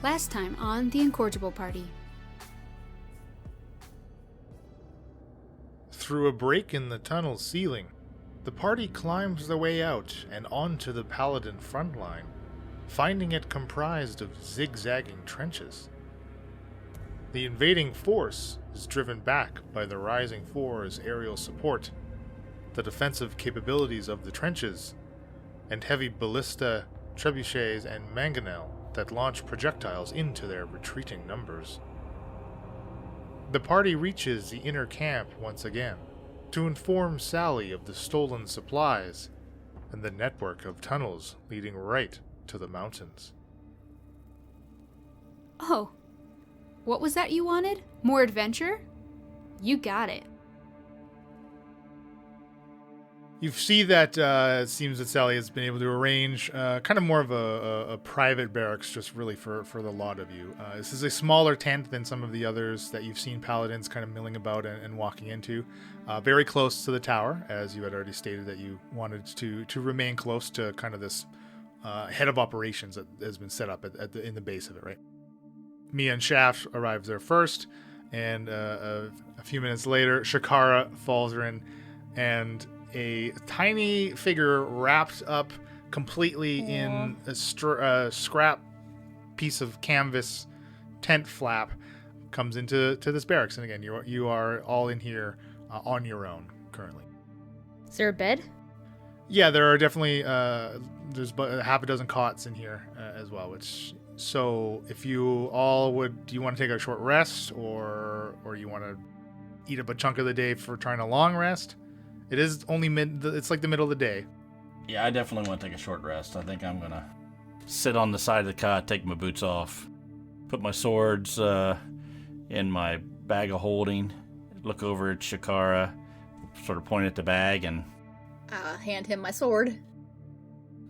Last time on the Incorrigible Party. Through a break in the tunnel's ceiling, the party climbs their way out and onto the Paladin front line, finding it comprised of zigzagging trenches. The invading force is driven back by the Rising Four's aerial support, the defensive capabilities of the trenches, and heavy ballista, trebuchets, and mangonel that launch projectiles into their retreating numbers. The party reaches the inner camp once again to inform Sally of the stolen supplies and the network of tunnels leading right to the mountains. Oh, what was that you wanted? More adventure? You got it. You see that it seems that Sally has been able to arrange kind of more of a private barracks just really for the lot of you. This is a smaller tent than some of the others that you've seen Paladins kind of milling about and walking into. Very close to the tower, as you had already stated that you wanted to remain close to kind of this head of operations that has been set up in the base of it, right? Mia and Shaft arrives there first, and a few minutes later, Shakara falls in, and a tiny figure wrapped up completely in a scrap piece of canvas tent flap comes into this barracks. And again, you are all in here on your own currently. Is there a bed? Yeah, there are definitely there's half a dozen cots in here as well. So if you all do you want to take a short rest or you want to eat up a chunk of the day for trying a long rest? It is only it's like the middle of the day. Yeah, I definitely want to take a short rest. I think I'm going to sit on the side of the cot, take my boots off, put my swords in my bag of holding, look over at Shakara, sort of point at the bag, and hand him my sword.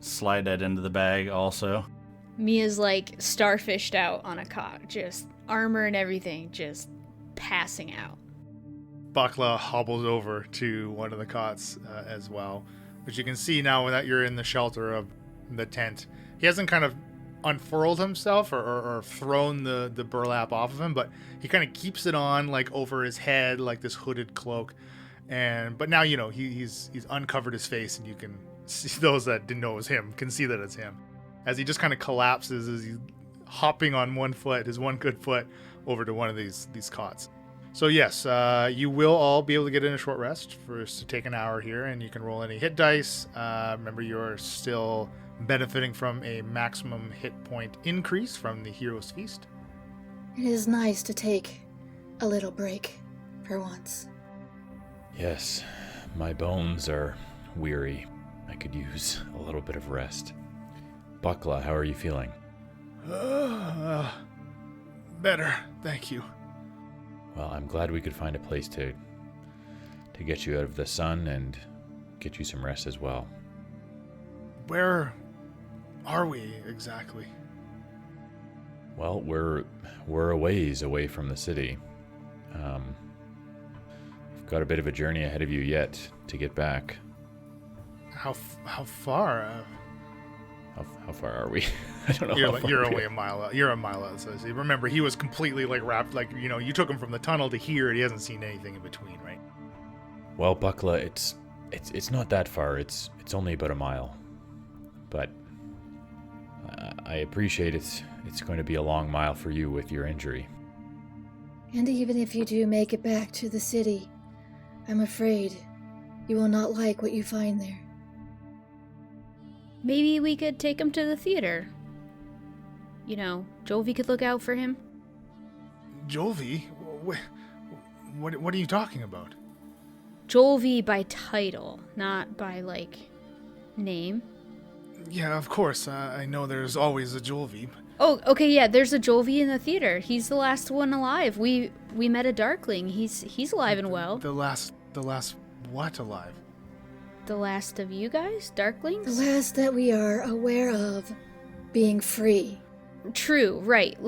Slide that into the bag also. Mia's like starfished out on a cot, just armor and everything, just passing out. Bakla hobbles over to one of the cots as well, which you can see now that you're in the shelter of the tent. He hasn't kind of unfurled himself or thrown the burlap off of him, but he kind of keeps it on like over his head, like this hooded cloak. But now he's uncovered his face, and you can see, those that didn't know it was him can see that it's him, as he just kind of collapses as he's hopping on one foot, his one good foot, over to one of these cots. So yes, you will all be able to get in a short rest for us to take an hour here, and you can roll any hit dice. Remember, you're still benefiting from a maximum hit point increase from the Hero's Feast. It is nice to take a little break for once. Yes, my bones are weary. I could use a little bit of rest. Bakla, how are you feeling? Better, thank you. Well, I'm glad we could find a place to get you out of the sun and get you some rest as well. Where are we exactly? Well, we're a ways away from the city. We've got a bit of a journey ahead of you yet to get back. How far? How far are we? I don't know. You're only a mile out. You're a mile out. So remember, he was completely wrapped. You took him from the tunnel to here. He hasn't seen anything in between, right? Well, Bakla, it's not that far. It's only about a mile. But I appreciate it's going to be a long mile for you with your injury. And even if you do make it back to the city, I'm afraid you will not like what you find there. Maybe we could take him to the theater. Jolvi could look out for him. Jolvi? What are you talking about? Jolvi by title, not by, name. Yeah, of course. I know there's always a Jolvi. Oh, okay, yeah, there's a Jolvi in the theater. He's the last one alive. We met a Darkling. He's alive and well. The last what alive? The last of you guys, Darklings? The last that we are aware of being free. True, right.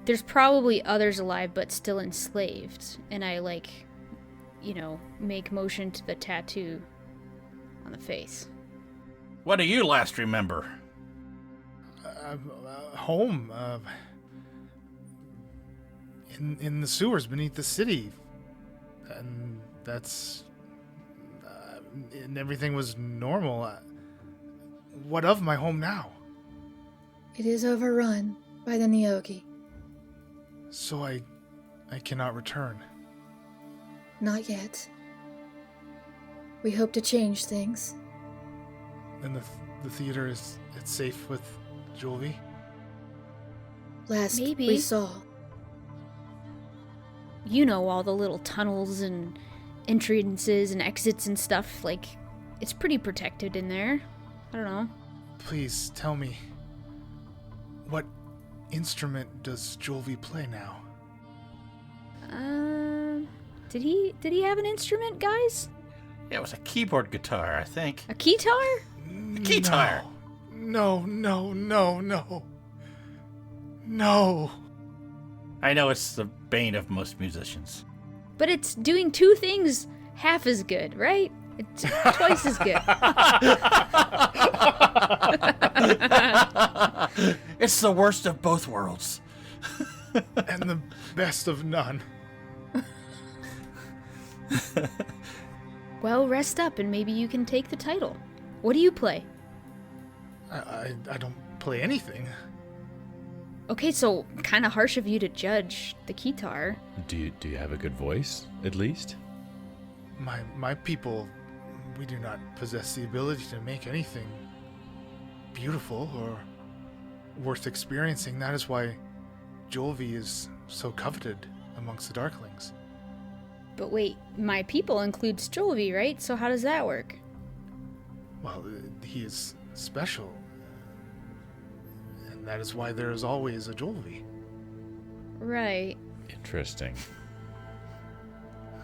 There's probably others alive but still enslaved. And I, make motion to the tattoo on the face. What do you last remember? home. In the sewers beneath the city. And that's... and everything was normal. What of my home now? It is overrun by the Neogi. So I cannot return. Not yet. We hope to change things. And the theater it's safe with Jolvi? Last Maybe. we saw. You know, all the little tunnels and entrances and exits and stuff. Like, it's pretty protected in there. I don't know. Please tell me, what instrument does Jolvi play now? Did he have an instrument, guys? Yeah, it was a keyboard guitar, I think. A guitar? Guitar. No. No. I know it's the bane of most musicians. But it's doing two things half as good, right? It's twice as good. It's the worst of both worlds. And the best of none. Well, rest up and maybe you can take the title. What do you play? I don't play anything. Okay, so kind of harsh of you to judge the guitar. Do you have a good voice, at least? My people, we do not possess the ability to make anything beautiful or worth experiencing. That is why Jolvi is so coveted amongst the Darklings. But wait, my people includes Jolvi, right? So how does that work? Well, he is special. And that is why there is always a Jolvi. Right. Interesting.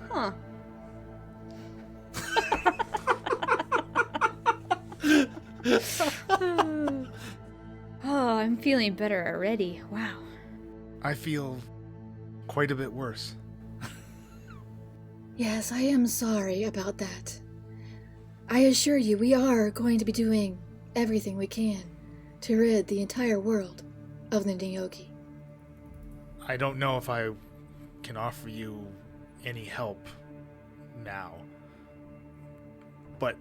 Huh. Oh, I'm feeling better already. Wow. I feel quite a bit worse. Yes, I am sorry about that. I assure you, we are going to be doing everything we can to rid the entire world of the Neogi. I don't know if I can offer you any help now. But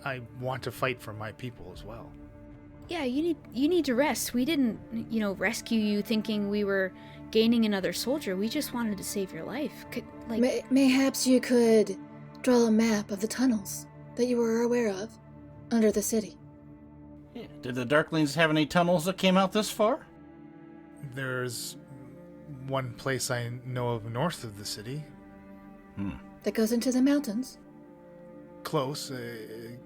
I want to fight for my people as well. Yeah, you need to rest. We didn't, rescue you thinking we were gaining another soldier. We just wanted to save your life. Mayhaps you could draw a map of the tunnels that you were aware of under the city. Yeah. Did the Darklings have any tunnels that came out this far? There's one place I know of north of the city. That goes into the mountains? Close, a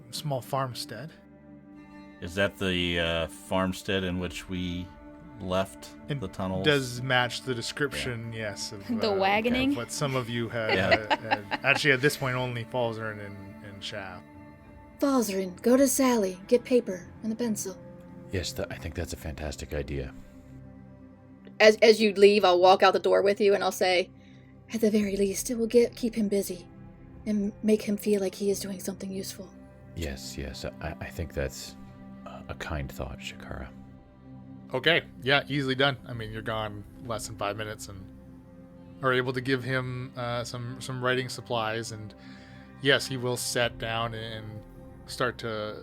small farmstead. Is that the farmstead in which we left It the tunnels? does match the description, yes. Of, The wagoning? Of what some of you had, had. Actually, at this point, only Falzern and Shaft. Falzarin, go to Sally, get paper and a pencil. Yes, I think that's a fantastic idea. As you leave, I'll walk out the door with you and I'll say, At the very least, it will keep him busy and make him feel like he is doing something useful. Yes, I think that's a kind thought, Shakara. Okay, yeah, easily done. I mean, you're gone less than 5 minutes and are able to give him some writing supplies. And yes, he will sit down and start to,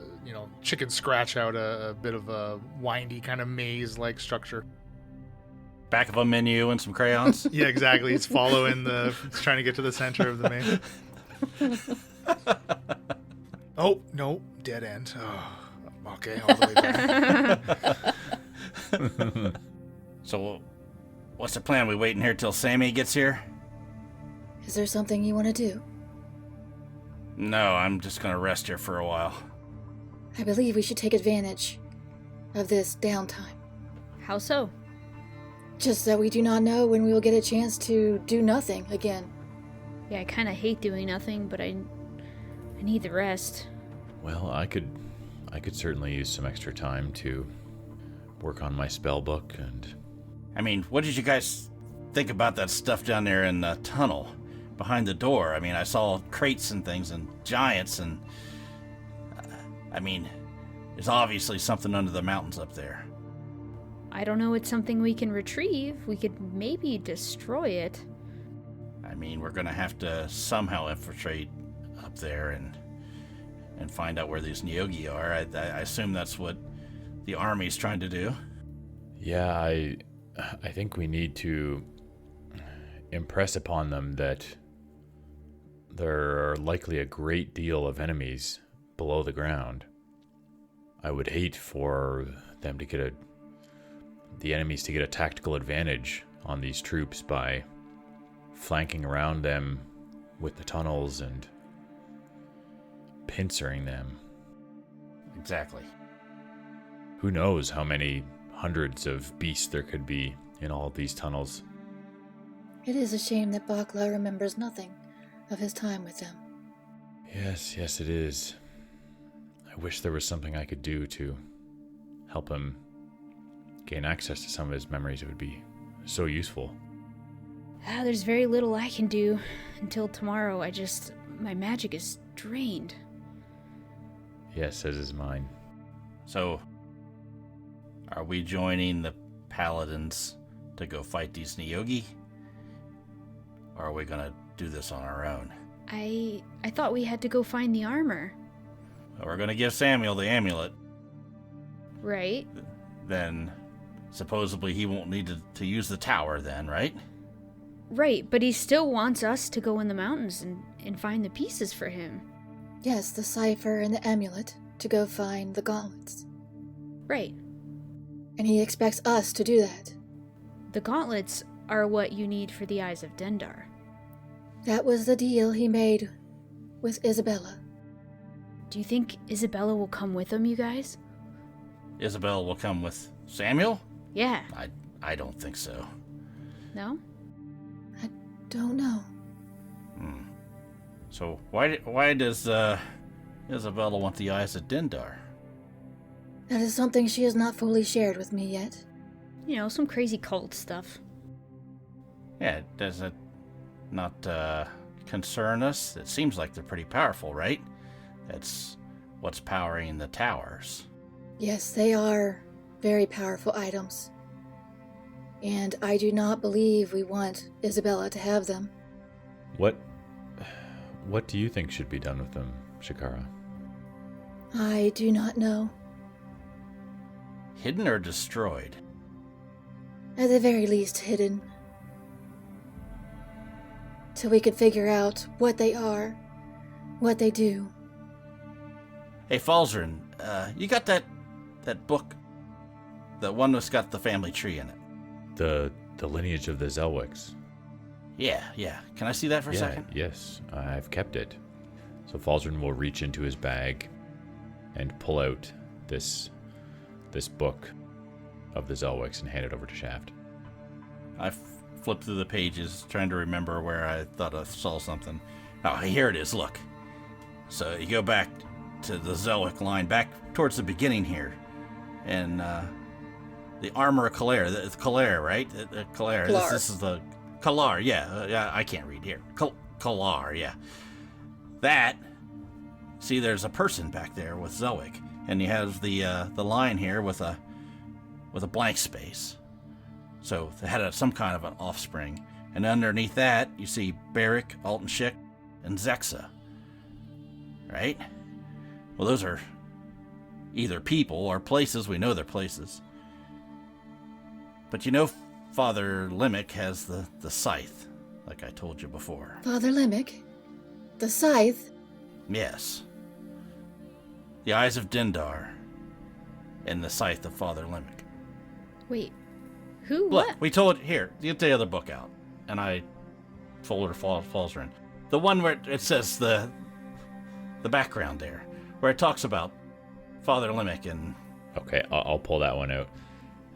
chicken scratch out a bit of a windy kind of maze-like structure. Back of a menu and some crayons? Yeah, exactly. He's he's trying to get to the center of the maze. Oh, no, dead end. Oh, okay, all the way back. So, what's the plan? We waiting here till Sammy gets here? Is there something you want to do? No, I'm just gonna rest here for a while. I believe we should take advantage of this downtime. How so? Just that we do not know when we will get a chance to do nothing again. Yeah, I kind of hate doing nothing, but I need the rest. Well, I could certainly use some extra time to work on my spell book and... I mean, what did you guys think about that stuff down there in the tunnel behind the door? I mean, I saw crates and things and giants and... There's obviously something under the mountains up there. I don't know it's something we can retrieve. We could maybe destroy it. I mean, we're gonna have to somehow infiltrate up there and find out where these Nyogi are. I assume that's what the army's trying to do. Yeah, I think we need to impress upon them that there are likely a great deal of enemies below the ground. I would hate for them to get the enemies to get a tactical advantage on these troops by flanking around them with the tunnels and pincering them. Exactly. Who knows how many hundreds of beasts there could be in all of these tunnels. It is a shame that Bakla remembers nothing of his time with them. Yes, it is. I wish there was something I could do to help him gain access to some of his memories. It would be so useful. There's very little I can do until tomorrow. My magic is drained. Yes, as is mine. So, are we joining the Paladins to go fight these Nyogi? Or are we gonna do this on our own? I thought we had to go find the armor. Well, we're gonna give Samuel the amulet. Right? Then, supposedly he won't need to use the tower then, right? Right, but he still wants us to go in the mountains and find the pieces for him. Yes, the cipher and the amulet to go find the gauntlets. Right. And he expects us to do that. The gauntlets are what you need for the Eyes of Dendar. That was the deal he made with Isabella. Do you think Isabella will come with him, you guys? Isabel will come with Samuel? Yeah. I don't think so. No? I don't know. So why does Isabella want the Eyes of Dendar? That is something she has not fully shared with me yet. You know, some crazy cult stuff. Yeah, does it not concern us? It seems like they're pretty powerful, right? That's what's powering the towers. Yes, they are very powerful items. And I do not believe we want Isabella to have them. What do you think should be done with them, Shikara? I do not know. Hidden or destroyed? At the very least, hidden. Till we can figure out what they are, what they do. Hey, Falzarin, you got that book? The one that's got the family tree in it. The lineage of the Zelwicks. Yeah. Can I see that for a second? Yes, I've kept it. So Falzarin will reach into his bag and pull out this book of the Zelwicks and hand it over to Shaft. I flipped through the pages, trying to remember where I thought I saw something. Oh, here it is, look. So you go back to the Zelwick line, back towards the beginning here. And the armor of Kalar, the Kalar, right? Kalar. This is the Kalar, yeah. I can't read here. Kalar, yeah. That, see, there's a person back there with Zelwick. And you have the line here with a blank space. So they had some kind of an offspring. And underneath that, you see Barrick, Altenshik, and Zexa. Right? Well, those are either people or places. We know they're places. But you know, Father Limmick has the scythe, like I told you before. Father Limmick? The scythe? Yes. The Eyes of Dendar and the scythe of Father Limmick. Wait, who? Look, What? we told here. Get the other book out, and I folded Falzarin. The one where it says the background there, where it talks about Father Limmick and. Okay, I'll pull that one out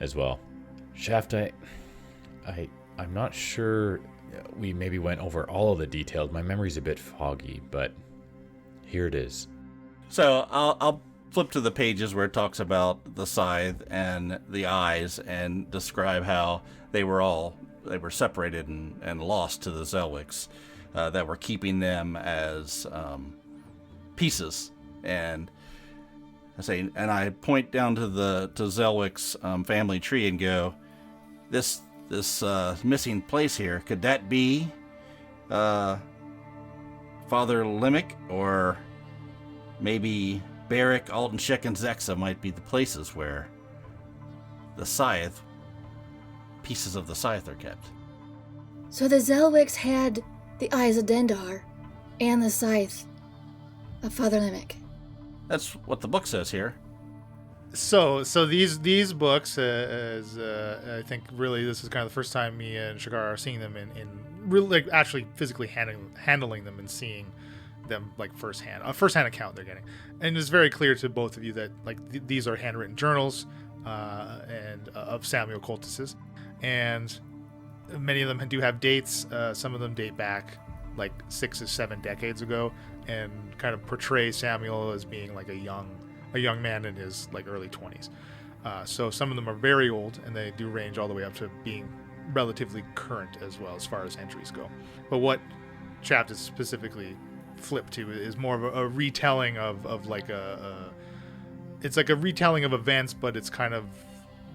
as well. Shaft, I'm not sure we maybe went over all of the details. My memory's a bit foggy, but here it is. So I'll flip to the pages where it talks about the scythe and the eyes and describe how they were separated and lost to the Zelwicks that were keeping them as pieces. And and I point down to Zelwick's family tree and go, this missing place here, could that be Father Limmick, or maybe Barrick, Alton, Sheck, and Zexa might be the places where the scythe, pieces of the scythe are kept. So the Zelwicks had the eyes of Dendar and the scythe of Father Limmick. That's what the book says here. So these books, as I think really this is kind of the first time me and Shakara are seeing them in really, like, actually physically handling them and seeing them like firsthand, a firsthand account they're getting, and it's very clear to both of you that like these are handwritten journals and of Samuel Cultis's, and many of them do have dates. Some of them date back like 6 or 7 decades ago, and kind of portray Samuel as being like a young man in his like early 20s. So some of them are very old, and they do range all the way up to being relatively current as well as far as entries go. But what chapters specifically flip to is more of a retelling of like it's like a retelling of events, but it's kind of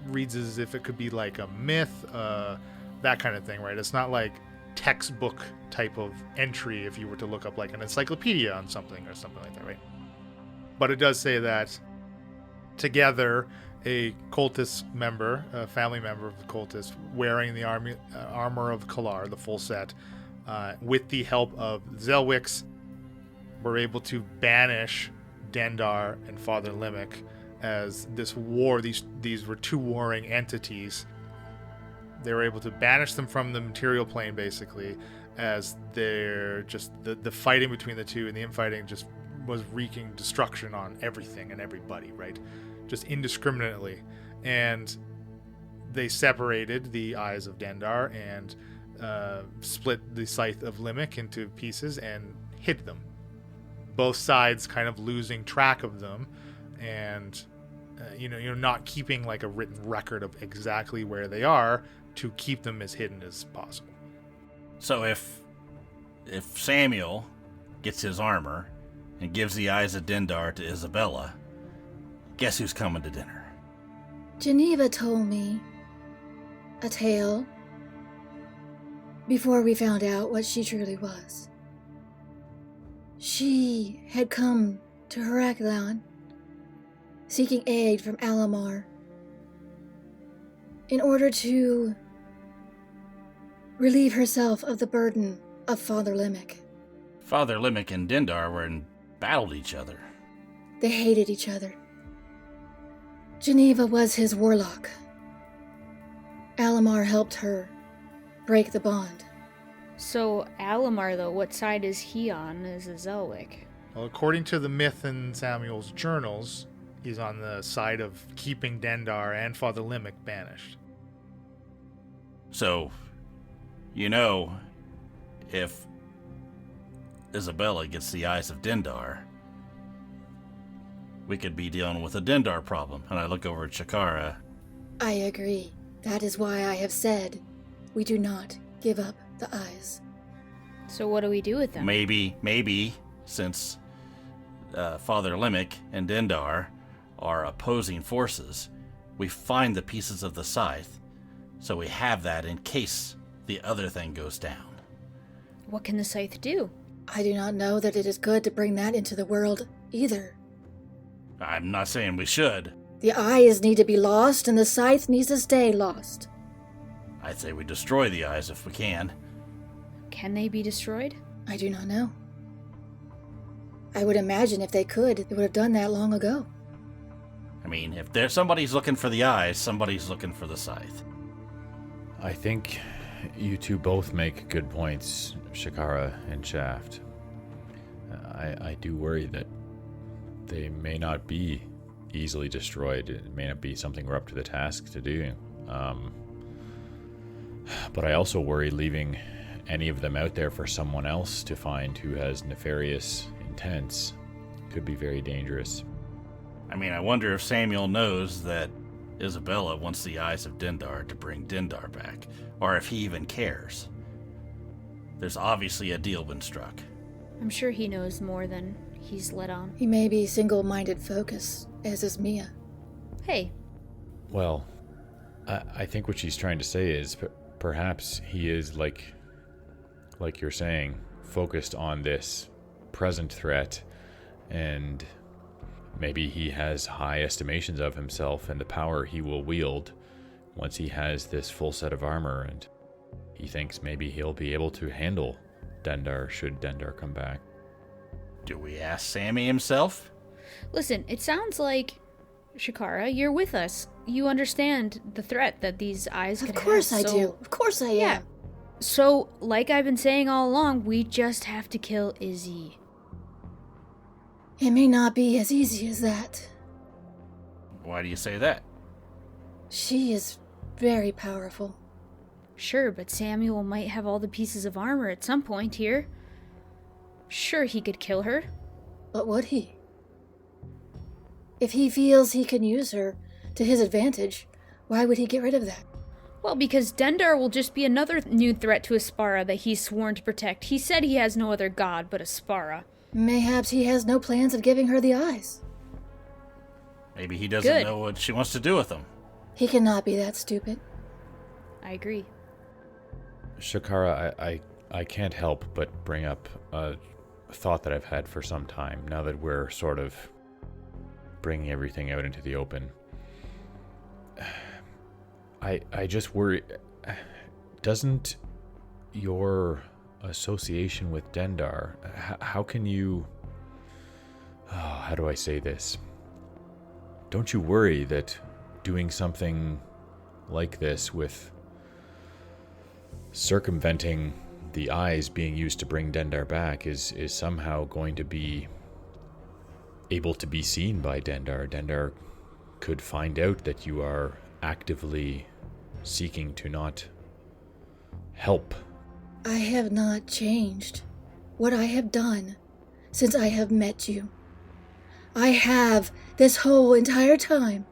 reads as if it could be like a myth, that kind of thing, right? It's not like textbook type of entry if you were to look up like an encyclopedia on something or something like that, right? But it does say that together a cultist member, a family member of the cultist, wearing the armor of Kalar, the full set, with the help of Zelwicks, were able to banish Dendar and Father Limmick as this war. These were two warring entities. They were able to banish them from the material plane, basically, as they're just the fighting between the two and the infighting just was wreaking destruction on everything and everybody, right? Just indiscriminately. And they separated the eyes of Dendar and split the scythe of Limmick into pieces and hid them. Both sides kind of losing track of them, and you're not keeping like a written record of exactly where they are to keep them as hidden as possible. So if Samuel gets his armor and gives the eyes of Dendar to Isabella, guess who's coming to dinner? Geneva told me a tale before we found out what she truly was. She had come to Heracleon seeking aid from Alamar in order to relieve herself of the burden of Father Limmick. Father Limmick and Dendar were battled each other. They hated each other. Geneva was his warlock. Alamar helped her break the bond. So Alamar, though, what side is he on as a Zelwick? Well, according to the myth in Samuel's journals, he's on the side of keeping Dendar and Father Limmick banished. So, if Isabella gets the eyes of Dendar, we could be dealing with a Dendar problem. And I look over at Shakara. I agree. That is why I have said we do not give up the eyes. So what do we do with them? Maybe, since Father Limmick and Dendar are opposing forces, we find the pieces of the scythe, so we have that in case the other thing goes down. What can the scythe do? I do not know that it is good to bring that into the world either. I'm not saying we should. The eyes need to be lost, and the scythe needs to stay lost. I'd say we destroy the eyes if we can. Can they be destroyed? I do not know. I would imagine if they could, they would have done that long ago. I mean, if there's somebody's looking for the eyes, somebody's looking for the scythe. I think you two both make good points, Shakara and Shaft. I do worry that they may not be easily destroyed. It may not be something we're up to the task to do. But I also worry leaving any of them out there for someone else to find who has nefarious intents could be very dangerous. I mean, I wonder if Samuel knows that Isabella wants the eyes of Dendar to bring Dendar back, or if he even cares. There's obviously a deal been struck. I'm sure he knows more than he's let on. He may be single-minded focus as is Mia. Hey, Well, I think what she's trying to say is perhaps he is, like you're saying, focused on this present threat, and maybe he has high estimations of himself and the power he will wield once he has this full set of armor, and he thinks maybe he'll be able to handle Dendar should Dendar come back. Do we ask Sammy himself? listen, it sounds like, Shakara, you're with us. You understand the threat that these eyes could Of have. course I so- do. Of course I Yeah. am. So, like I've been saying all along, we just have to kill Izzy. It may not be as easy as that. Why do you say that? She is very powerful. Sure, but Samuel might have all the pieces of armor at some point here. Sure, he could kill her. But would he? If he feels he can use her to his advantage, why would he get rid of that? Well, because Dendar will just be another new threat to Aspara that he's sworn to protect. He said he has no other god but Aspara. Mayhaps he has no plans of giving her the eyes. Maybe he doesn't Good. know what she wants to do with them. He cannot be that stupid. I agree. Shakara, I can't help but bring up a thought that I've had for some time, now that we're sort of bringing everything out into the open. I just worry, doesn't your association with Dendar, how can you, how do I say this? Don't you worry that doing something like this with circumventing the eyes being used to bring Dendar back is somehow going to be able to be seen by Dendar? Dendar could find out that you are actively seeking to not help. I have not changed what I have done since I have met you. I have, this whole entire time,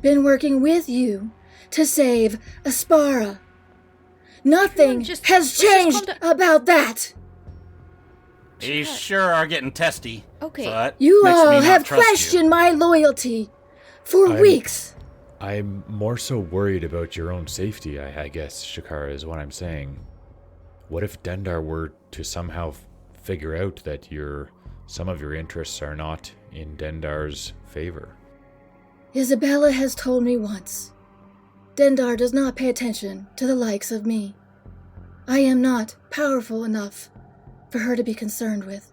been working with you to save Aspara. Nothing Just- has let's just changed calm about that. You sure are getting testy. Okay. But You makes me all not have trust you. questioned my loyalty for I'm- weeks. I'm more so worried about your own safety, I guess, Shakara, is what I'm saying. What if Dendar were to somehow figure out that some of your interests are not in Dendar's favor? Isabella has told me once. Dendar does not pay attention to the likes of me. I am not powerful enough for her to be concerned with.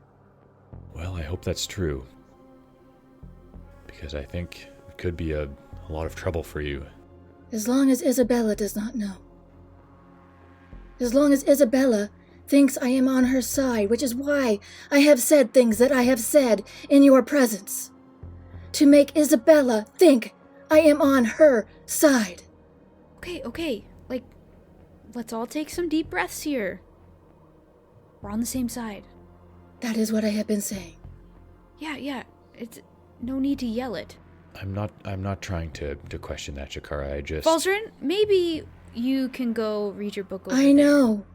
Well, I hope that's true. Because I think it could be a lot of trouble for you. As long as Isabella does not know. As long as Isabella thinks I am on her side, which is why I have said things that I have said in your presence. To make Isabella think I am on her side. Okay. Like, let's all take some deep breaths here. We're on the same side. That is what I have been saying. Yeah. It's no need to yell it. I'm not trying to question that, Shakara. I just... Falzarin, maybe you can go read your book over I there. know.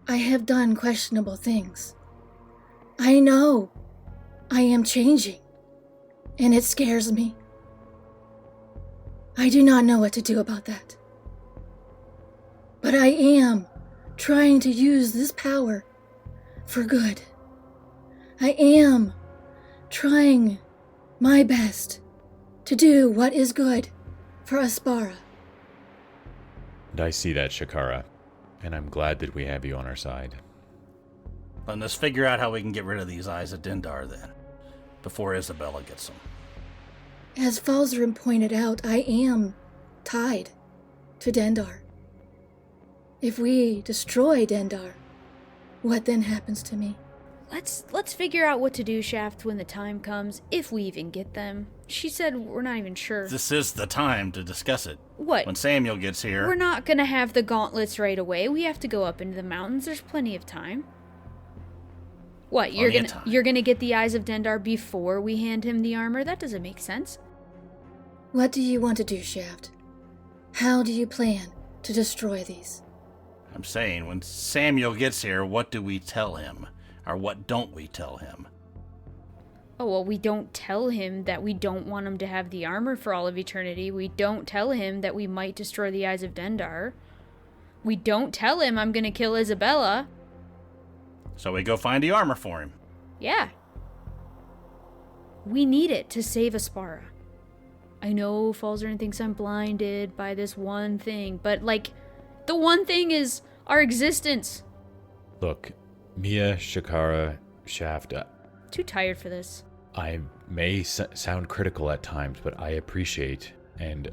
I have done questionable things. I know. I am changing. And it scares me. I do not know what to do about that. But I am trying to use this power for good. I am trying my best to do what is good for Aspara. And I see that, Shakara. And I'm glad that we have you on our side. Then let's figure out how we can get rid of these eyes of Dendar then, before Isabella gets them. As Falzarin pointed out, I am tied to Dendar. If we destroy Dendar, what then happens to me? Let's figure out what to do, Shaft, when the time comes, if we even get them. She said we're not even sure. This is the time to discuss it. What? When Samuel gets here. We're not gonna have the gauntlets right away. We have to go up into the mountains. There's plenty of time. What? Plenty of time. You're gonna get the eyes of Dendar before we hand him the armor? That doesn't make sense. What do you want to do, Shaft? How do you plan to destroy these? I'm saying, when Samuel gets here, what do we tell him? Or what don't we tell him? Oh, well, we don't tell him that we don't want him to have the armor for all of eternity. We don't tell him that we might destroy the Eyes of Dendar. We don't tell him I'm gonna kill Isabella. So we go find the armor for him. Yeah. We need it to save Aspara. I know Falzarin thinks I'm blinded by this one thing, but, like, the one thing is our existence. Look, Mia, Shakara, Shaft, Too tired for this. I may sound critical at times, but I appreciate and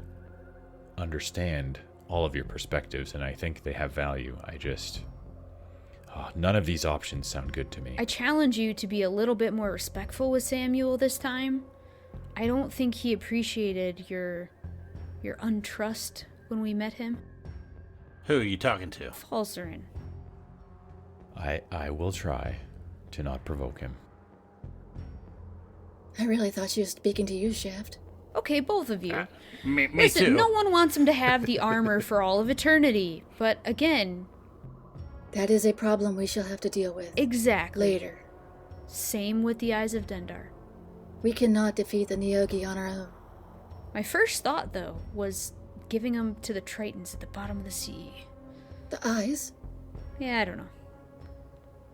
understand all of your perspectives, and I think they have value. None of these options sound good to me. I challenge you to be a little bit more respectful with Samuel this time. I don't think he appreciated your untrust when we met him. Who are you talking to? Falzarin. I will try to not provoke him. I really thought she was speaking to you, Shaft. Okay, both of you. Me Listen, too. no one wants him to have the armor for all of eternity. But again... That is a problem we shall have to deal with. Exactly. Later. Same with the Eyes of Dendar. We cannot defeat the Neogi on our own. My first thought, though, was giving them to the Tritons at the bottom of the sea. The eyes? Yeah, I don't know.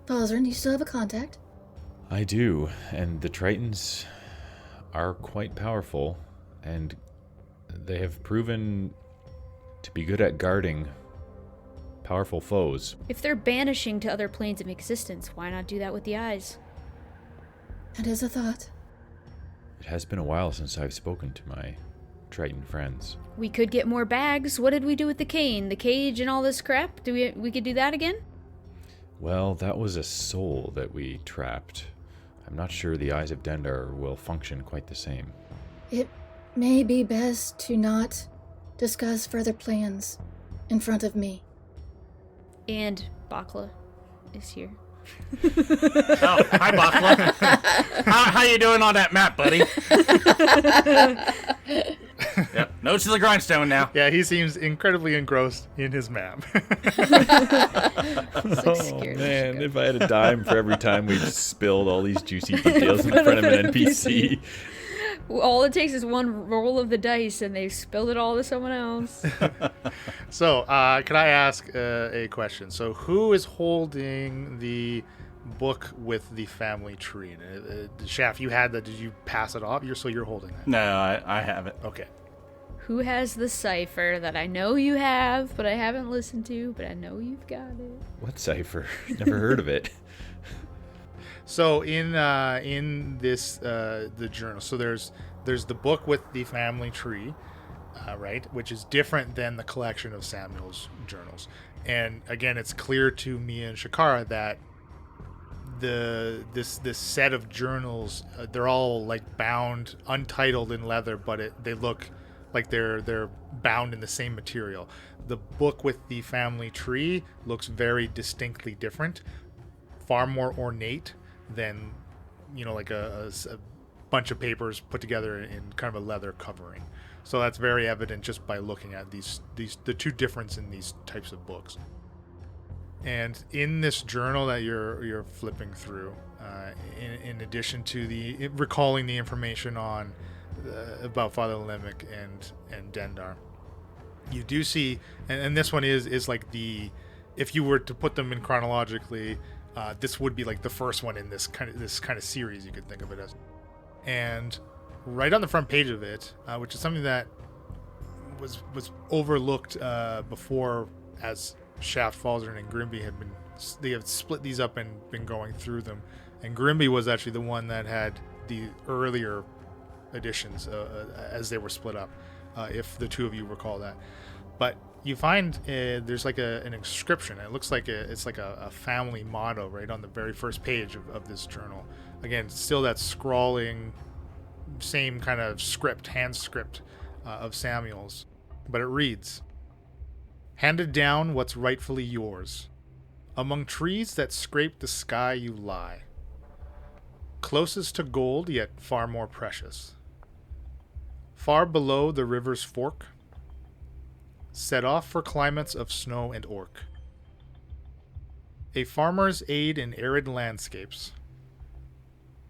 Falzarin, you still have a contact? I do, and the Tritons are quite powerful, and they have proven to be good at guarding powerful foes. If they're banishing to other planes of existence, why not do that with the Eyes? And as a thought, It has been a while since I've spoken to my Triton friends. We could get more bags. What did we do with the cane, the cage, and all this crap? We could do that again? Well, that was a soul that we trapped. I'm not sure the Eyes of Dendar will function quite the same. it may be best to not discuss further plans in front of me. And Bakla is here. Oh, hi, Bakla. how you doing on that map, buddy? Yep, nose to the grindstone now. Yeah, he seems incredibly engrossed in his map. Scared Man, if I had a dime for every time we spilled all these juicy details in front of an NPC. All it takes is one roll of the dice, and they've spilled it all to someone else. So, can I ask a question? So, who is holding the book with the family tree? Shaft, you had that. Did you pass it off? You're holding that. No, I haven't. Okay. Who has the cipher that I know you have, but I haven't listened to, but I know you've got it? What cipher? Never heard of it. So in this the journal, so there's the book with the family tree, right, which is different than the collection of Samuel's journals. And again, it's clear to Mia and Shakara that this set of journals, they're all like bound, untitled in leather, but they look like they're bound in the same material. The book with the family tree looks very distinctly different, far more ornate than, like a bunch of papers put together in kind of a leather covering. So that's very evident just by looking at the two differences in these types of books. And in this journal that you're flipping through, in addition to recalling the information on about Father Lemic and Dendar, you do see, and this one is like if you were to put them in chronologically, this would be like the first one in this kind of series, you could think of it as. And right on the front page of it, which is something that was overlooked before, as Shaft, Falzarin, and Grimby they have split these up and been going through them. And Grimby was actually the one that had the earlier editions as they were split up, if the two of you recall that. But you find there's like an inscription. It looks like it's like a family motto right on the very first page of this journal. Again, still that scrawling, same kind of hand script of Samuel's. But it reads, "Handed down what's rightfully yours. Among trees that scrape the sky you lie. Closest to gold, yet far more precious. Far below the river's fork, set off for climates of snow and orc. A farmer's aid in arid landscapes.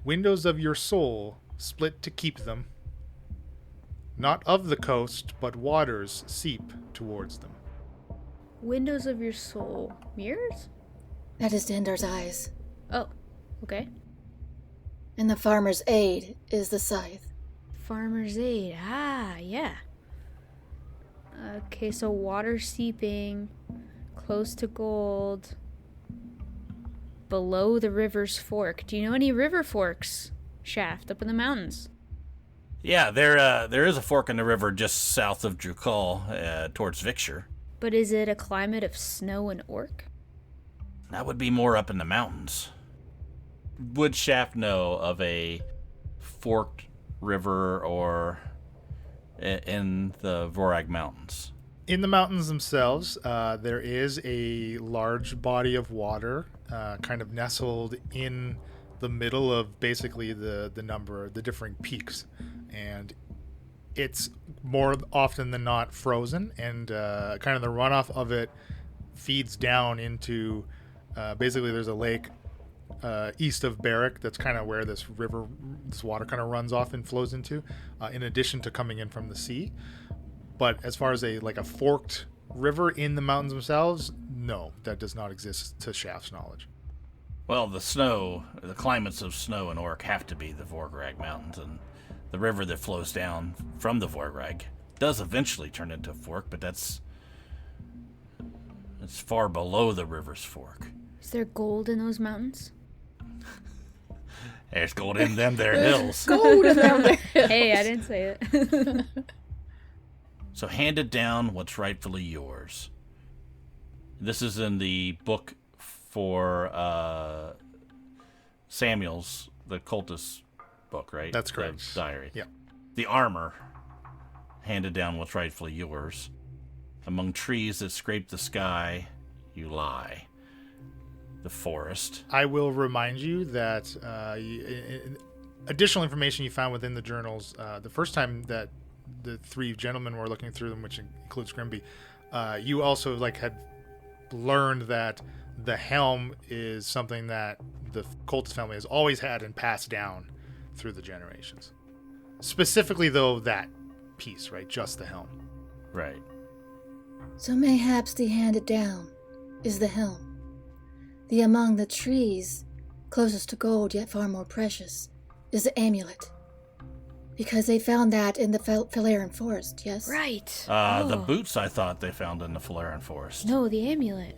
Windows of your soul split to keep them. Not of the coast, but waters seep towards them. Windows of your soul. Mirrors? That is Dendar's eyes. Oh, okay. And the farmer's aid is the scythe. Farmer's aid. Ah, yeah. Okay, so water seeping, close to gold, below the river's fork. Do you know any river forks, Shaft, up in the mountains? Yeah, there is a fork in the river just south of Drukal, towards Victor. But is it a climate of snow and orc? That would be more up in the mountains. Would Shaft know of a forked river or in the Vorag Mountains? In the mountains themselves, there is a large body of water kind of nestled in the middle of basically the different peaks. And it's more often than not frozen, and kind of the runoff of it feeds down into basically there's a lake east of Barrack. That's kind of where this water kind of runs off and flows into, in addition to coming in from the sea. But as far as a forked river in the mountains themselves, no, that does not exist to Shaft's knowledge. Well, the climates of snow and orc have to be the Vorgrag Mountains, and the river that flows down from the Vorgrag does eventually turn into a fork, but it's far below the river's fork. Is there gold in those mountains? There's gold in them there hills. Gold in them there. Hey, I didn't say it. So handed down what's rightfully yours. This is in the book for Samuel's, the cultist book, right? That's correct. The diary. Yeah. The armor, handed down what's rightfully yours. Among trees that scrape the sky, you lie. The forest. I will remind you that additional information you found within the journals, the first time that the three gentlemen were looking through them, which includes Grimby, you also had learned that the helm is something that the cultist family has always had and passed down through the generations. Specifically, though, that piece, right? Just the helm. Right. So mayhaps the handed down is the helm. The among the trees, closest to gold yet far more precious, is the amulet. Because they found that in the Falarian forest, yes? Right. The boots I thought they found in the Falarian forest. No, the amulet.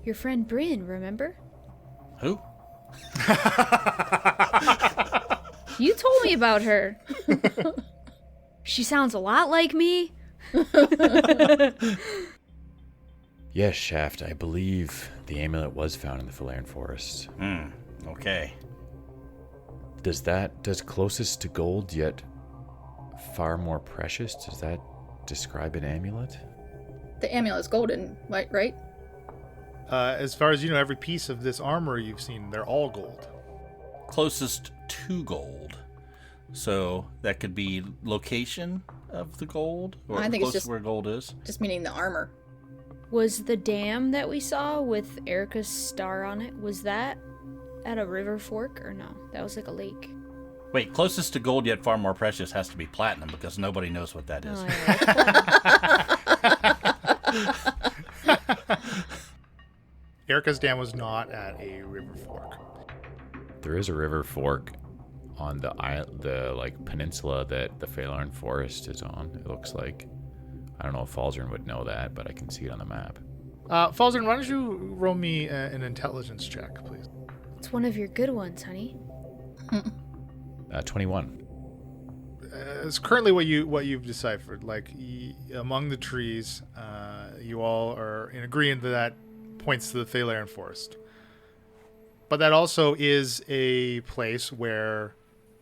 Your friend Bryn, remember? Who? You told me about her. She sounds a lot like me. Yes, Shaft, I believe the amulet was found in the Falarian forest. Okay. Does closest to gold yet far more precious, does that describe an amulet? The amulet is golden, right? As far as you know, every piece of this armor you've seen, they're all gold. Closest to gold. So that could be location of the gold? Or I think it's close just to where gold is? Just meaning the armor. Was the dam that we saw with Erica's star on it, was that at a river fork or no? That was like a lake. Wait, closest to gold yet far more precious has to be platinum because nobody knows what that is. Oh, yeah. Erica's dam was not at a river fork. There is a river fork on the peninsula that the Falarian forest is on, it looks like. I don't know if Falzern would know that, but I can see it on the map. Falzern, why don't you roll me an intelligence check, please? It's one of your good ones, honey. 21. It's currently what you've deciphered. Among the trees, you all are in agreement that points to the Falarian forest. But that also is a place where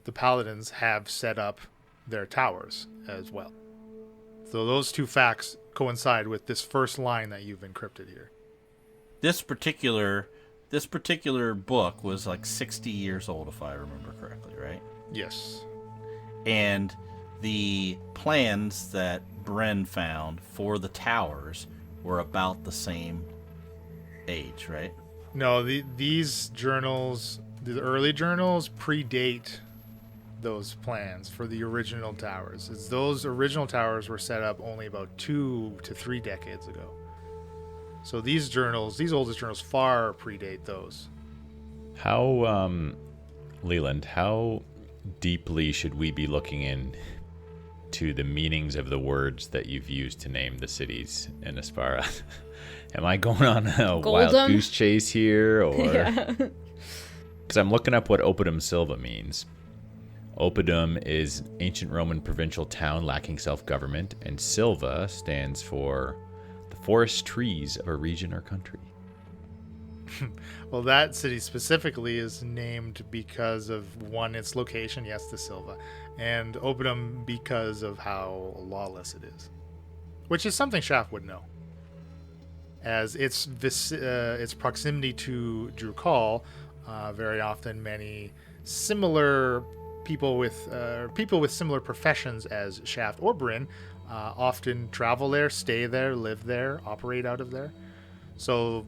the Paladins have set up their towers as well. So those two facts coincide with this first line that you've encrypted here. This particular book was 60 years old, if I remember correctly, right? Yes. And the plans that Bren found for the towers were about the same age, right? No, these journals The early journals predate those plans for the original towers. As those original towers were set up only about 2 to 3 decades ago. So these oldest journals, far predate those. How, Leland, how deeply should we be looking in to the meanings of the words that you've used to name the cities in Aspara? Am I going on a wild goose chase here, or? Yeah. Because I'm looking up what Oppidum Silva means. Oppidum is ancient Roman provincial town lacking self-government, and Silva stands for the forest trees of a region or country. Well, that city specifically is named because of, one, its location, yes, the Silva, and Oppidum because of how lawless it is, which is something Shaft would know, as its proximity to Drukal. Very often, many similar people with similar professions as Shaft or Bryn often travel there, stay there, live there, operate out of there. So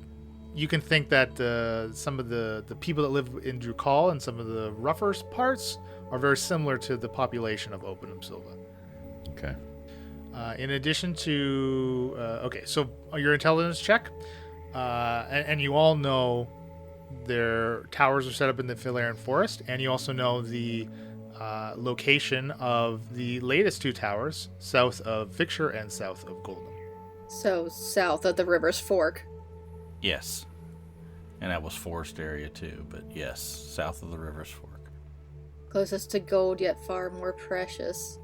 you can think that some of the people that live in Drukal and some of the rougher parts are very similar to the population of Oppidum Silva. Okay. In addition to... so your intelligence check, and you all know their towers are set up in the Filarian Forest, and you also know the location of the latest 2 towers, south of Fixture and south of Golden. So south of the river's fork. Yes. And that was forest area too, but yes, south of the river's fork. Closest to gold, yet far more precious.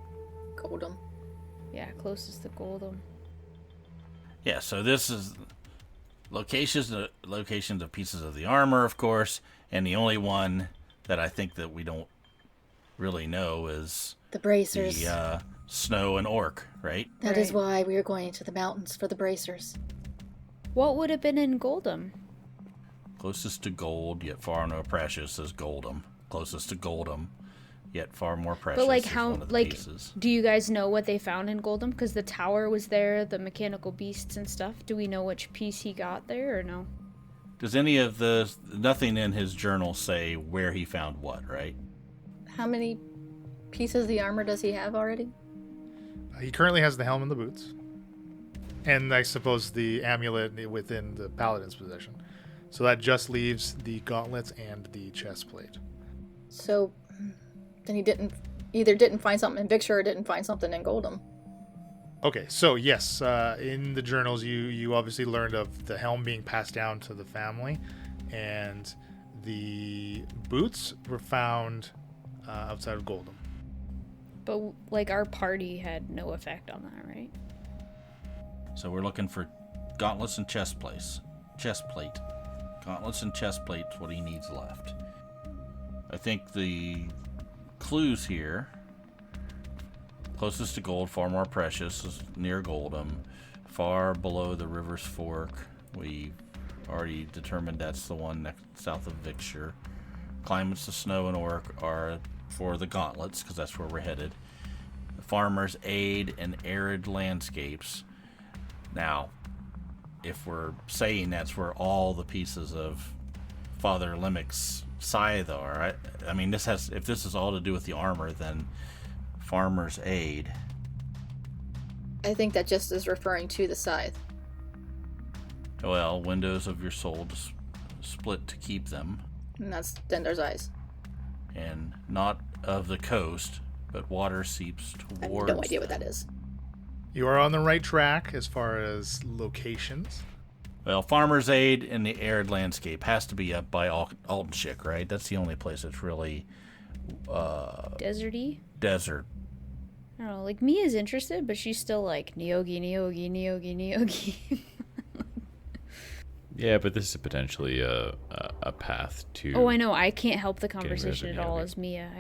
Goldum. Yeah, closest to Goldum. Yeah, so this is locations of pieces of the armor, of course, and the only one that I think that we don't really know is The bracers. the snow and orc, right? That is Right. why we are going to the mountains for the bracers. What would have been in Goldum? Closest to gold, yet far more precious is Goldum. Closest to Goldum, yet far more precious But like is how, one of the like, pieces. do you guys know what they found in Goldum? Because the tower was there, the mechanical beasts and stuff. Do we know which piece he got there or no? Does nothing in his journal say where he found what, right? How many pieces of the armor does he have already? He currently has the helm and the boots, and I suppose the amulet within the Paladin's possession. So that just leaves the gauntlets and the chest plate. So then he didn't find something in Victor or didn't find something in Goldum. Okay, so yes, in the journals you obviously learned of the helm being passed down to the family, and the boots were found outside of Goldum. But like our party had no effect on that, right? So we're looking for gauntlets and chest plate. Gauntlets and chest plate's what he needs left. I think the clues here: closest to gold, far more precious, is near Goldum. Far below the river's fork, we already determined that's the one south of Victor. Climates of snow and orc are for the gauntlets, because that's where we're headed. The farmer's aid and arid landscapes. Now, if we're saying that's where all the pieces of Father Limic's scythe are, I mean, if this is all to do with the armor, then farmer's aid. I think that just is referring to the scythe. Well, windows of your soul split to keep them, And that's Dendar's eyes. and not of the coast, but water seeps I have towards no idea what them. that is. You are on the right track as far as locations. Well, farmer's aid in the arid landscape has to be up by Altenshik, right? That's the only place that's really Deserty? desert. I don't know. Like Mia's interested, but she's still like Neogi. Yeah, but this is potentially a path to. Oh, I know. I can't help the rid of conversation at all Neogi. as Mia.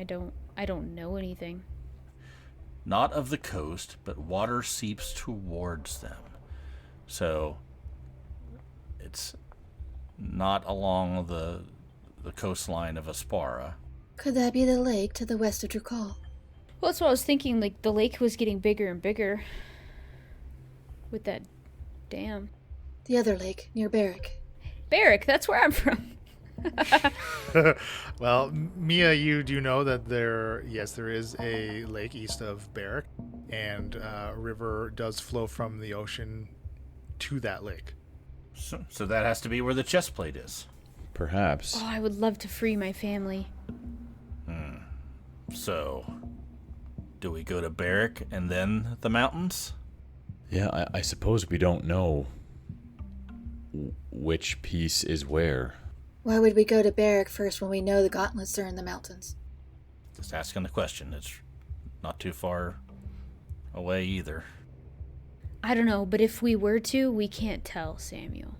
I don't know anything. Not of the coast, but water seeps towards them. So it's not along the coastline of Aspara. Could that be the lake to the west of Drukal? Well, that's what I was thinking. Like the lake was getting bigger and bigger with that dam. The other lake, near Barrack. Barrack, that's where I'm from. Well, Mia, you do know that there is a lake east of Barrack, and a river does flow from the ocean to that lake. So that has to be where the chest plate is. Perhaps. Oh, I would love to free my family. So, do we go to Barrack and then the mountains? Yeah, I suppose we don't know which piece is where. Why would we go to Barrack first when we know the gauntlets are in the mountains? Just asking the question. It's not too far away either. I don't know, but if we were to, we can't tell, Samuel.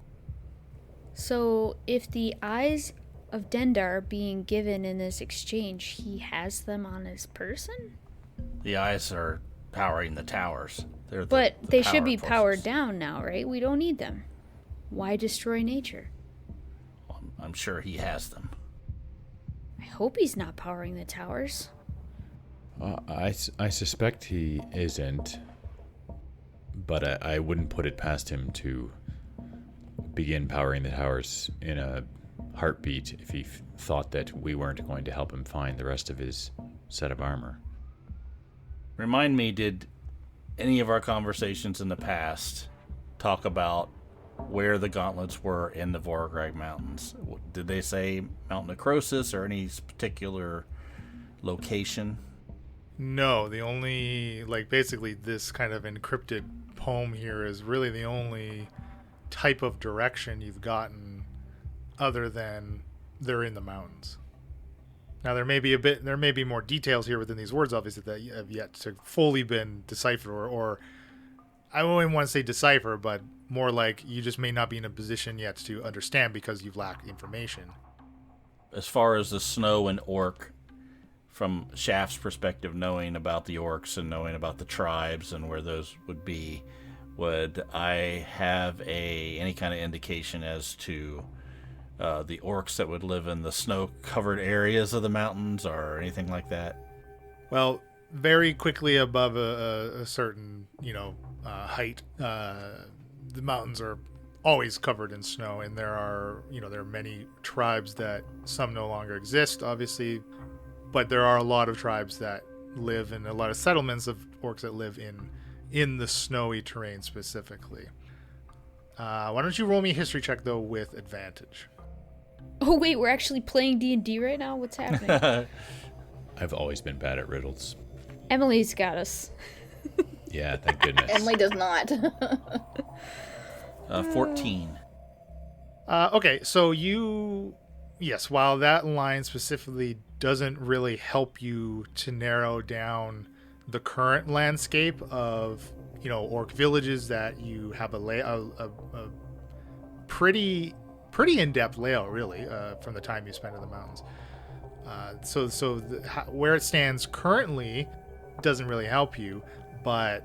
So, if the eyes of Dendar are being given in this exchange, he has them on his person? The eyes are powering the towers. But they should be power powered forces. down now, right? We don't need them. Why destroy nature? Well, I'm sure he has them. I hope he's not powering the towers. I suspect he isn't, but I wouldn't put it past him to begin powering the towers in a heartbeat if he thought that we weren't going to help him find the rest of his set of armor. Remind me, did any of our conversations in the past talk about where the gauntlets were in the Vorgrag Mountains? Did they say Mount Necrosis or any particular location? No, the only, basically this kind of encrypted poem here is really the only type of direction you've gotten other than they're in the mountains. Now there may be more details here within these words, obviously, that have yet to fully been deciphered, or I wouldn't want to say decipher, but more like you just may not be in a position yet to understand because you've lacked information. As far as the snow and orc, from Shaft's perspective, knowing about the orcs and knowing about the tribes and where those would be, would I have any kind of indication as to the orcs that would live in the snow-covered areas of the mountains or anything like that? Well, very quickly above a certain, height, the mountains are always covered in snow, and there are many tribes that some no longer exist, obviously, but there are a lot of tribes that live in a lot of settlements of orcs that live in the snowy terrain specifically. Why don't you roll me a history check, though, with advantage? Oh wait, we're actually playing D&D right now? What's happening? I've always been bad at riddles. Emily's got us. Yeah, thank goodness. Emily does not. 14. Okay, so while that line specifically doesn't really help you to narrow down the current landscape of, orc villages that you have a pretty in-depth layout, really, from the time you spent in the mountains. Where it stands currently doesn't really help you, but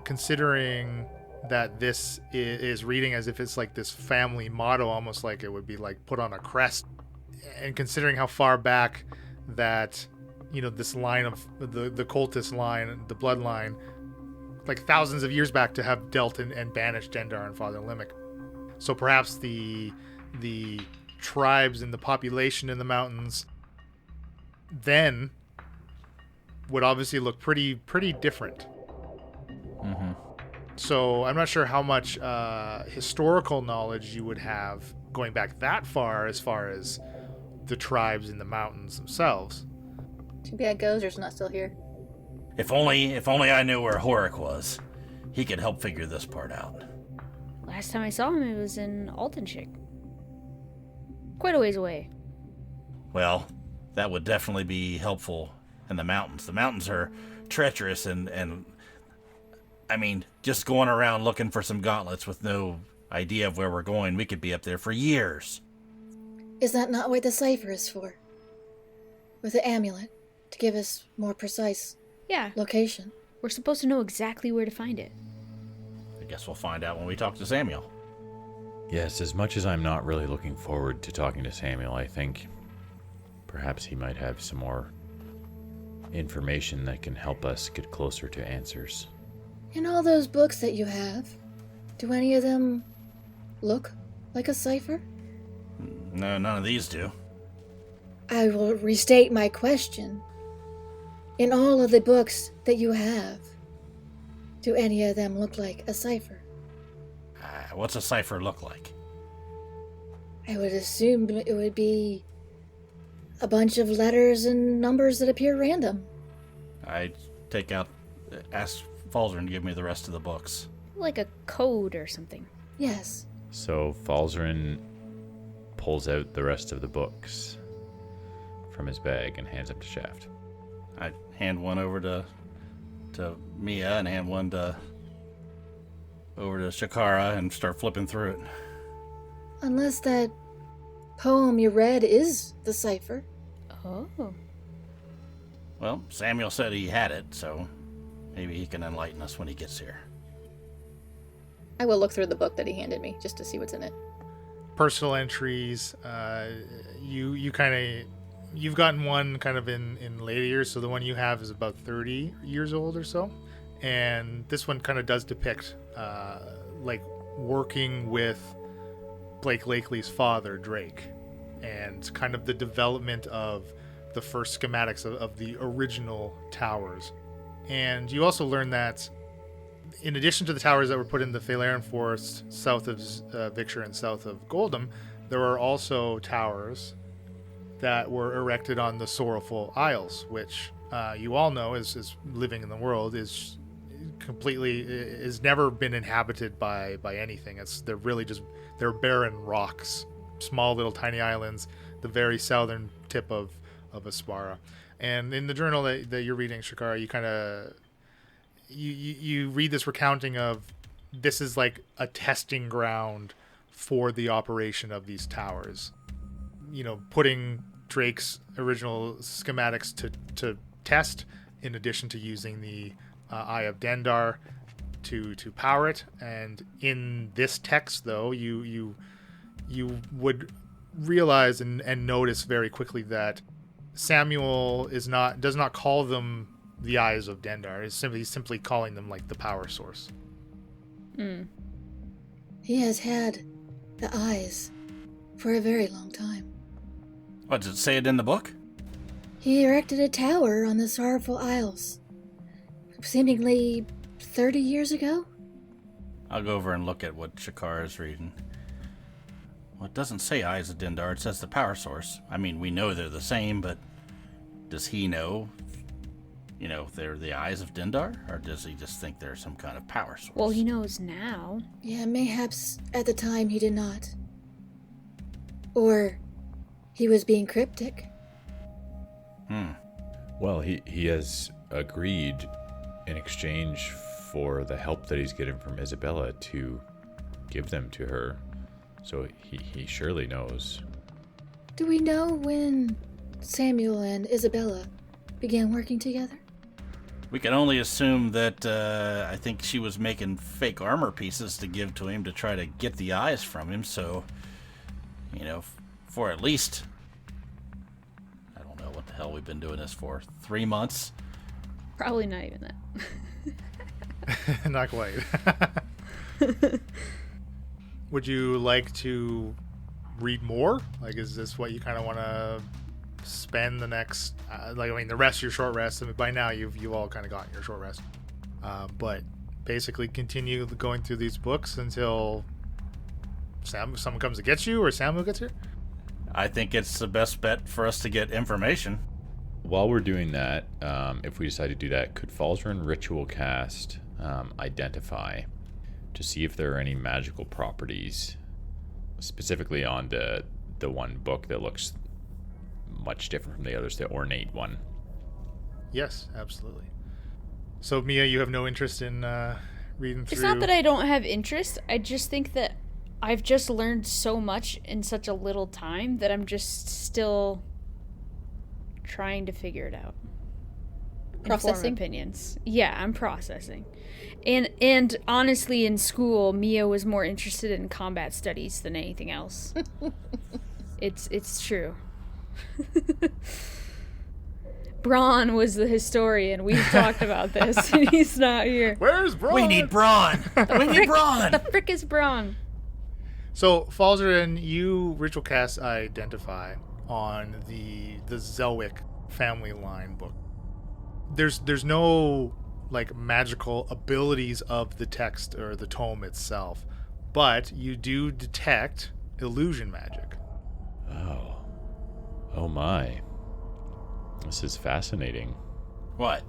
considering that this is reading as if it's like this family motto, almost like it would be like put on a crest, and considering how far back that this line of the cultist line, the bloodline, like thousands of years back, to have dealt and banished Dendar and Father Limerick. So perhaps the tribes and the population in the mountains then would obviously look pretty different. Mm-hmm. So I'm not sure how much historical knowledge you would have going back that far as the tribes in the mountains themselves. Too bad Gozer's not still here. If only I knew where Horik was. He could help figure this part out. Last time I saw him, it was in Altenshik. Quite a ways away. Well, that would definitely be helpful in the mountains. The mountains are treacherous and I mean, just going around looking for some gauntlets with no idea of where we're going, we could be up there for years. Is that not what the cipher is for? With the amulet, to give us more precise Yeah, location. we're supposed to know exactly where to find it. I guess we'll find out when we talk to Samuel. Yes, as much as I'm not really looking forward to talking to Samuel, I think perhaps he might have some more information that can help us get closer to answers. In all those books that you have, do any of them look like a cipher? No, none of these do. I will restate my question. In all of the books that you have, do any of them look like a cipher? What's a cipher look like? I would assume it would be a bunch of letters and numbers that appear random. I take out, ask Falzarin to give me the rest of the books. Like a code or something. Yes. So Falzarin pulls out the rest of the books from his bag and hands them to Shaft. I hand one over to Mia and hand one over to Shakara and start flipping through it. Unless that poem you read is the cipher. Oh. Well, Samuel said he had it, so maybe he can enlighten us when he gets here. I will look through the book that he handed me just to see what's in it. Personal entries. You've gotten one kind of in later years, so the one you have is about 30 years old or so, and this one kind of does depict like working with Blake Lakely's father, Drake, and kind of the development of the first schematics of the original towers. And you also learn that in addition to the towers that were put in the Phalaren Forest south of Victor and south of Goldham, there were also towers that were erected on the Sorrowful Isles, which you all know is living in the world is completely is never been inhabited by anything. They're barren rocks, small little tiny islands, the very southern tip of Aspara. And in the journal that you're reading, Shakara, you kind of you read this recounting of this is like a testing ground for the operation of these towers. You know, putting Drake's original schematics to test, in addition to using the Eye of Dendar to power it. And in this text, though, you would realize and notice very quickly that Samuel does not call them the Eyes of Dendar. He's simply calling them like the power source. He has had the eyes for a very long time. What, does it say it in the book? He erected a tower on the Sorrowful Isles, seemingly 30 years ago? I'll go over and look at what Shakara is reading. Well, it doesn't say Eyes of Dendar, it says the power source. I mean, we know they're the same, but does he know, they're the Eyes of Dendar? Or does he just think they're some kind of power source? Well, he knows now. Yeah, mayhaps at the time he did not. Or he was being cryptic. Well, he has agreed in exchange for the help that he's getting from Isabella to give them to her. So he surely knows. Do we know when Samuel and Isabella began working together? We can only assume that I think she was making fake armor pieces to give to him to try to get the eyes from him. So, for at least, I don't know what the hell we've been doing this for, 3 months. Probably not even that. Not quite. Would you like to read more? Like, is this what you kind of want to spend the next, the rest of your short rest? I mean, by now you've all kind of gotten your short rest. But basically continue going through these books until someone comes to get you or Samuel gets here? I think it's the best bet for us to get information. While we're doing that, if we decide to do that, could Falzarin ritual cast Identify to see if there are any magical properties, specifically on the one book that looks much different from the others, the ornate one? Yes, absolutely. So, Mia, you have no interest in reading through? It's not that I don't have interest. I just think that I've just learned so much in such a little time that I'm just still trying to figure it out. Processing? Inform opinions. Yeah, I'm processing. And honestly, in school, Mia was more interested in combat studies than anything else. It's true. Braun was the historian. We've talked about this. He's not here. Where's Braun? We need Braun! We need Braun! The frick is Braun? So, Falzarin, you ritual cast Identify on the Zelwick family line book. There's no like magical abilities of the text or the tome itself, but you do detect illusion magic. Oh my. This is fascinating. What?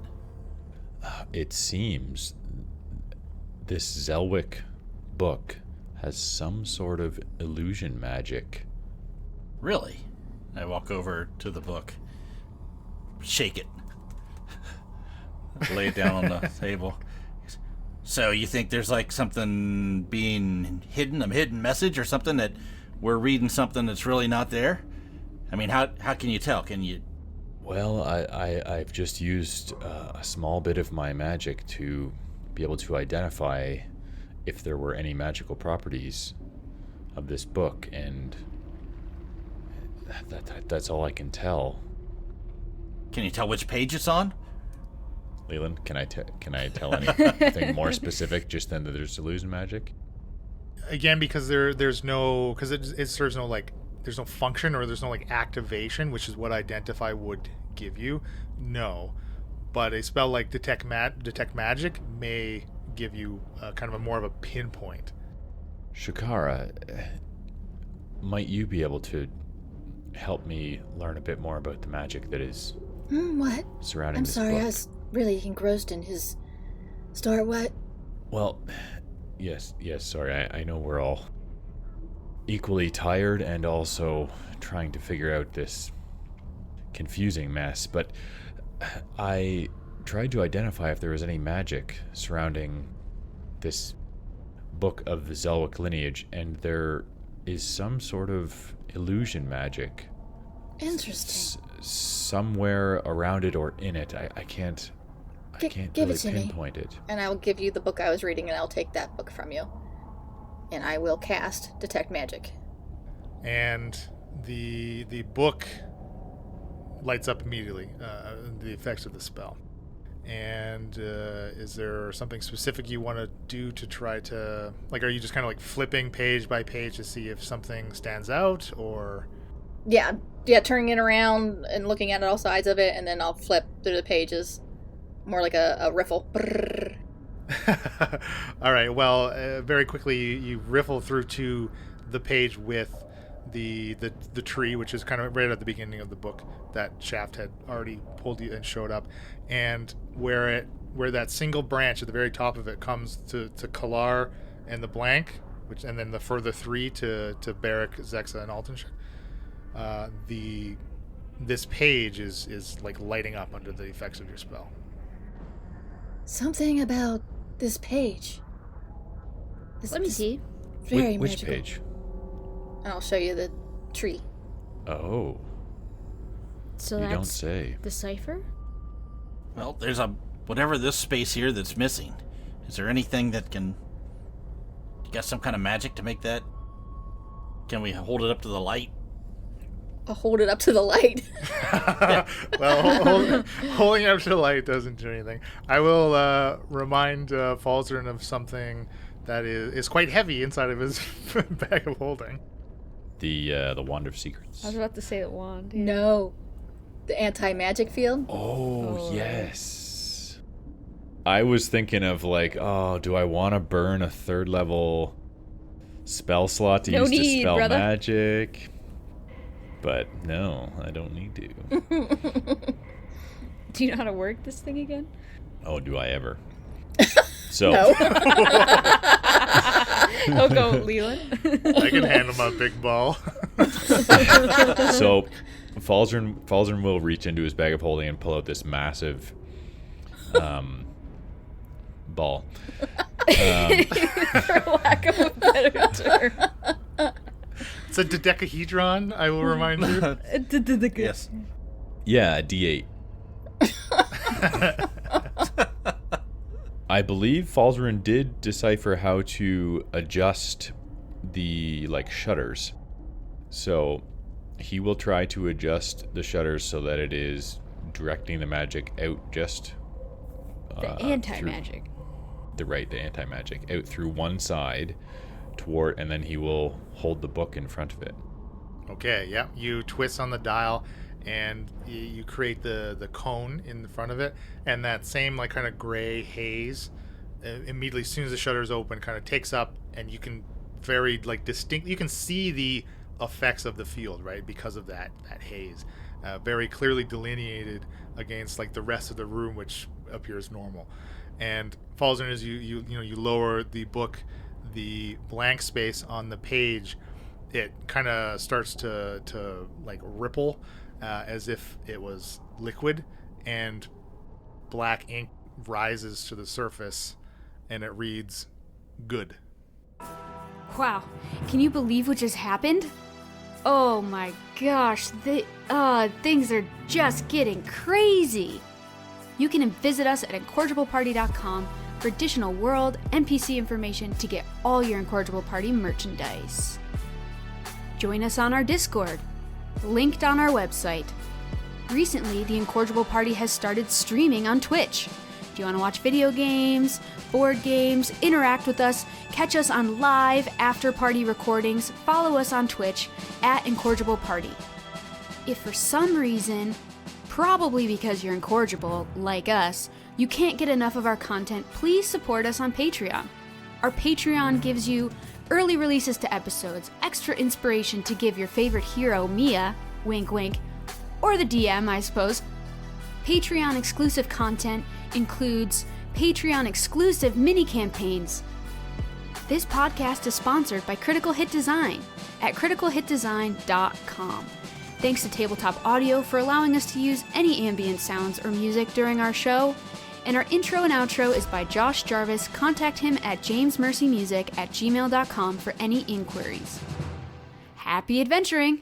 It seems this Zelwick book has some sort of illusion magic. Really? I walk over to the book, shake it, lay it down on the table. So you think there's like something being hidden, a hidden message or something that we're reading something that's really not there? I mean, how can you tell? Can you? Well, I've just used a small bit of my magic to be able to identify if there were any magical properties of this book, and that's all I can tell. Can you tell which page it's on? Leland, can I tell anything more specific just than that there's illusion magic? Again, because there's no, because it serves no like, there's no function or there's no like activation, which is what Identify would give you. No, but a spell like Detect Magic may give you kind of a more of a pinpoint. Shakara, might you be able to help me learn a bit more about the magic that is What? surrounding I'm this sorry, book? I was really engrossed in his story. What? Well, yes, sorry. I know we're all equally tired and also trying to figure out this confusing mess, but I tried to identify if there was any magic surrounding this book of the Zelwick lineage, and there is some sort of illusion magic Interesting. somewhere around it or in it. I can't Give really it to me. pinpoint it. And I will give you the book I was reading, and I'll take that book from you. And I will cast Detect Magic. And the book lights up immediately, the effects of the spell. And is there something specific you want to do to try to, like, are you just kind of like flipping page by page to see if something stands out, or? Yeah, turning it around and looking at all sides of it, and then I'll flip through the pages. More like a riffle. Brrr. All right, well, very quickly you riffle through to the page with the tree, which is kind of right at the beginning of the book that Shaft had already pulled you and showed up, and where that single branch at the very top of it comes to Kalar and the blank, and then the further three to Barrick, Zexa, and Altonshire. This page is like lighting up under the effects of your spell. Something about this page. Let me see. Very Which magical. page? And I'll show you the tree. Oh, So you that's don't say. the cipher? Well, there's whatever this space here that's missing. Is there anything that can? You got some kind of magic to make that? Can we hold it up to the light? I'll hold it up to the light. Well, holding it up to the light doesn't do anything. I will remind Falzarin of something that is quite heavy inside of his bag of holding. The Wand of Secrets. I was about to say the wand. Yeah. No. The anti-magic field? Oh, yes. I was thinking of like, do I want to burn a third level spell slot to No use to need, spell brother. magic? But no, I don't need to. Do you know how to work this thing again? Oh, do I ever? So, No. Oh, go, Leland. I can handle my big ball. so Falzarin will reach into his bag of holding and pull out this massive ball. For lack of a better term. It's a dodecahedron, I will remind you. Yes. Yeah, a D8. I believe Falzarin did decipher how to adjust the shutters. So he will try to adjust the shutters so that it is directing the magic out just The anti-magic. the anti-magic out through one side toward, and then he will hold the book in front of it. Okay, yeah. You twist on the dial, and you create the cone in the front of it, and that same like kind of gray haze immediately, as soon as the shutters open, kind of takes up, and you can very like distinct. You can see the effects of the field, right, because of that haze, very clearly delineated against like the rest of the room, which appears normal. And falls in as you lower the book, the blank space on the page, it kind of starts to like ripple, as if it was liquid, and black ink rises to the surface, and it reads, "Good." Wow, can you believe what just happened? Oh my gosh, things are just getting crazy. You can visit us at incorrigibleparty.com for additional world NPC information to get all your Incorrigible Party merchandise. Join us on our Discord, linked on our website. Recently, the Incorrigible Party has started streaming on Twitch. If you want to watch video games, board games, interact with us, catch us on live after-party recordings, follow us on Twitch at Incorrigible Party. If for some reason, probably because you're incorrigible, like us, you can't get enough of our content, please support us on Patreon. Our Patreon gives you early releases to episodes, extra inspiration to give your favorite hero, Mia, wink wink, or the DM, I suppose. Patreon exclusive content includes Patreon exclusive mini campaigns. This podcast is sponsored by Critical Hit Design at criticalhitdesign.com. Thanks to Tabletop Audio for allowing us to use any ambient sounds or music during our show. And our intro and outro is by Josh Jarvis. Contact him at jamesmercymusic@gmail.com for any inquiries. Happy adventuring!